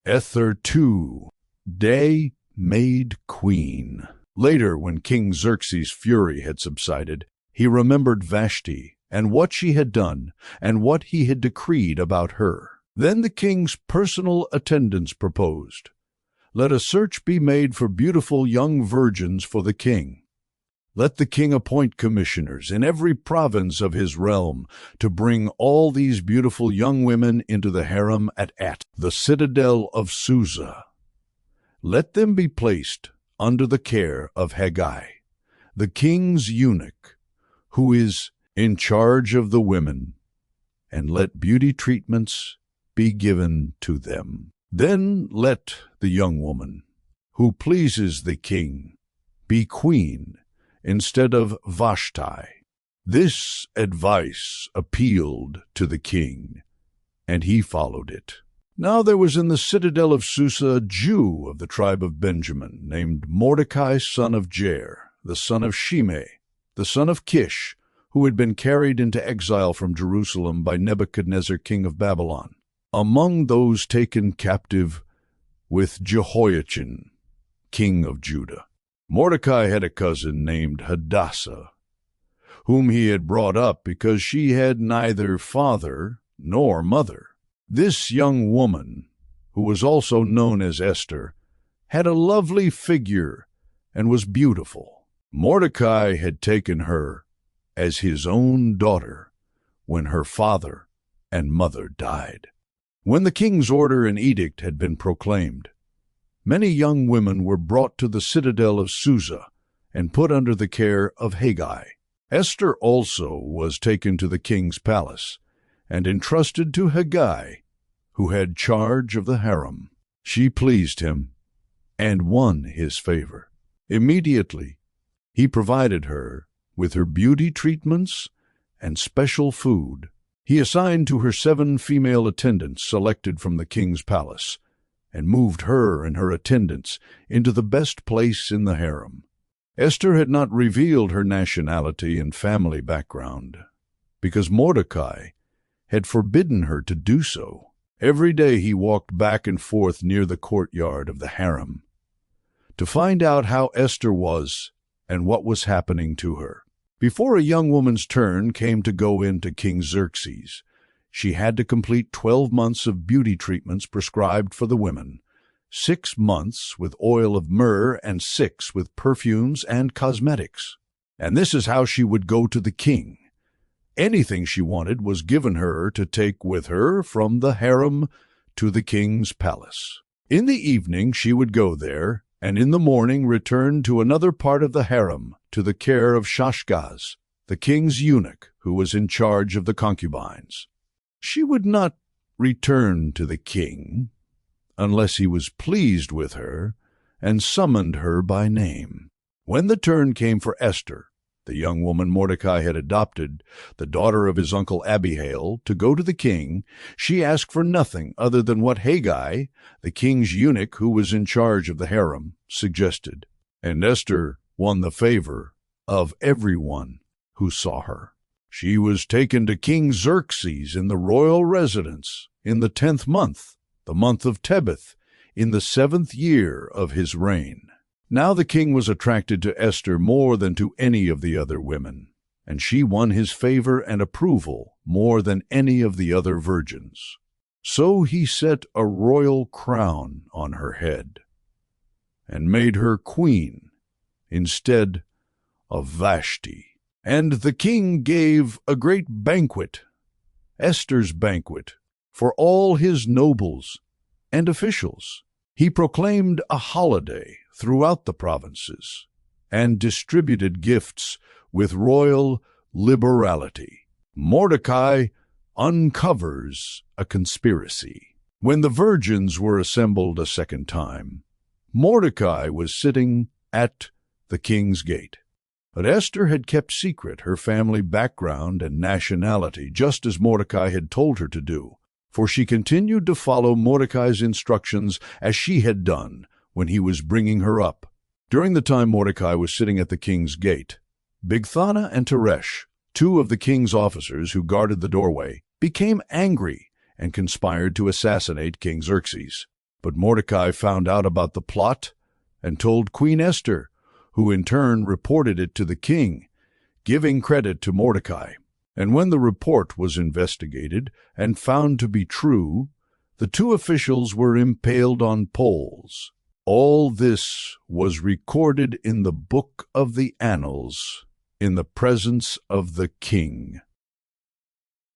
Esther 2. Day made queen. Later, when King Xerxes' fury had subsided, he remembered Vashti and what she had done and what he had decreed about her. Then the king's personal attendants proposed, "Let a search be made for beautiful young virgins for the king. Let the king appoint commissioners in every province of his realm to bring all these beautiful young women into the harem at the citadel of Susa. Let them be placed under the care of Haggai, the king's eunuch, who is in charge of the women, and let beauty treatments be given to them. Then let the young woman who pleases the king be queen instead of Vashti." This advice appealed to the king, and he followed it. Now there was in the citadel of Susa a Jew of the tribe of Benjamin, named Mordecai, son of Jair, the son of Shimei, the son of Kish, who had been carried into exile from Jerusalem by Nebuchadnezzar, king of Babylon. Among those taken captive with Jehoiachin, king of Judah, Mordecai had a cousin named Hadassah, whom he had brought up because she had neither father nor mother. This young woman, who was also known as Esther, had a lovely figure and was beautiful. Mordecai had taken her as his own daughter when her father and mother died. When the king's order and edict had been proclaimed, many young women were brought to the citadel of Susa and put under the care of Haggai. Esther also was taken to the king's palace and entrusted to Haggai, who had charge of the harem. She pleased him and won his favor. Immediately, he provided her with her beauty treatments and special food. He assigned to her 7 female attendants selected from the king's palace, and moved her and her attendants into the best place in the harem. Esther had not revealed her nationality and family background, because Mordecai had forbidden her to do so. Every day he walked back and forth near the courtyard of the harem to find out how Esther was and what was happening to her. Before a young woman's turn came to go in to King Xerxes, she had to complete 12 months of beauty treatments prescribed for the women, 6 months with oil of myrrh and 6 with perfumes and cosmetics. And this is how she would go to the king. Anything she wanted was given her to take with her from the harem to the king's palace. In the evening she would go there, and in the morning return to another part of the harem to the care of Shashgaz, the king's eunuch, who was in charge of the concubines. She would not return to the king unless he was pleased with her and summoned her by name. When the turn came for Esther, the young woman Mordecai had adopted, the daughter of his uncle Abihail, to go to the king, she asked for nothing other than what Haggai, the king's eunuch who was in charge of the harem, suggested. And Esther won the favor of everyone who saw her. She was taken to King Xerxes in the royal residence in the 10th month, the month of Tebeth, in the 7th year of his reign. Now the king was attracted to Esther more than to any of the other women, and she won his favor and approval more than any of the other virgins. So he set a royal crown on her head and made her queen instead of Vashti. And the king gave a great banquet, Esther's banquet, for all his nobles and officials. He proclaimed a holiday throughout the provinces and distributed gifts with royal liberality. Mordecai uncovers a conspiracy. When the virgins were assembled a second time, Mordecai was sitting at the king's gate. But Esther had kept secret her family background and nationality, just as Mordecai had told her to do, for she continued to follow Mordecai's instructions as she had done when he was bringing her up. During the time Mordecai was sitting at the king's gate, Bigthana and Teresh, 2 of the king's officers who guarded the doorway, became angry and conspired to assassinate King Xerxes. But Mordecai found out about the plot and told Queen Esther, who in turn reported it to the king, giving credit to Mordecai. And when the report was investigated and found to be true, the two officials were impaled on poles. All this was recorded in the book of the annals, in the presence of the king.